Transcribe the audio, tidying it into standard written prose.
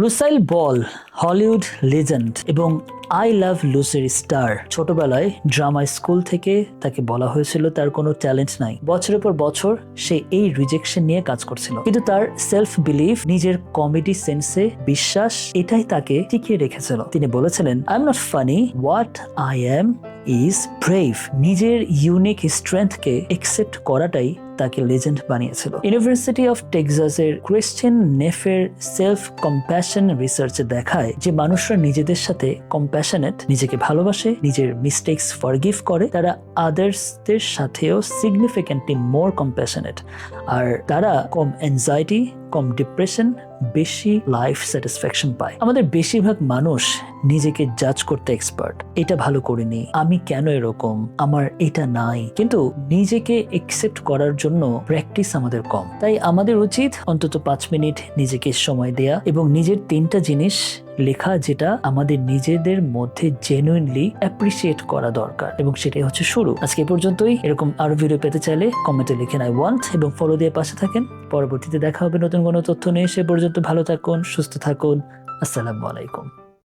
Lusail বল Hollywood legend এবং I love লুসির star. ছোটবেলায় drama school থেকে তাকে বলা হয়েছিল তার কোনো ট্যালেন্ট নাই। বছরের পর বছর সে এই রিজেকশন নিয়ে কাজ করছিল, কিন্তু তার সেলফ বিলিভ, নিজের কমেডি সেন্সে বিশ্বাস, এটাই তাকে টিকিয়ে রেখেছিল। তিনি বলেছিলেন, I am not funny, what I am is brave. নিজের ইউনিক স্ট্রেংথকে একসেপ্ট করাটাই তাকে লেজেন্ড বানিয়েছিল। ইউনিভার্সিটি অফ টেক্সাসের ক্রিশ্চিয়ান নেফের সেলফ কম্প্যাশন রিসার্চে দেখায় যে মানুষরা নিজেদের সাথে কম্প্যাশনেট, নিজেকে ভালোবাসে, নিজের মিস্টেকস ফরগিভ করে, তারা আদার্সদের সাথেও সিগনিফিক্যান্টলি মোর কম্প্যাশনেট, আর তারা কম অ্যাংজাইটি, কম ডিপ্রেশন, বেশি লাইফ স্যাটিসফ্যাকশন পায়। আমাদের বেশিরভাগ মানুষ নিজেকে জাজ করতে এক্সপার্ট। এটা ভালো করিনি, আমি কেন এরকম, আমার এটা নাই। কিন্তু নিজেকে একসেপ্ট করার জন্য প্র্যাকটিস আমাদের কম। তাই আমাদের উচিত অন্তত 5 মিনিট নিজেকে সময় দেয়া এবং নিজের 3টা জিনিস লেখা যেটা আমাদের নিজেদের মধ্যে জেনুইনলি অ্যাপ্রিসিয়েট করা দরকার, এবং সেটাই হচ্ছে শুরু। আজকে এ পর্যন্তই। এরকম আরো ভিডিও পেতে চাইলে কমেন্টে লিখেন আই ওয়ান্ট এবং ফলো দিয়ে পাশে থাকেন। পরবর্তীতে দেখা হবে নতুন কোনো তথ্য নিয়ে। সে পর্যন্ত ভালো থাকুন, সুস্থ থাকুন। আসসালামু আলাইকুম।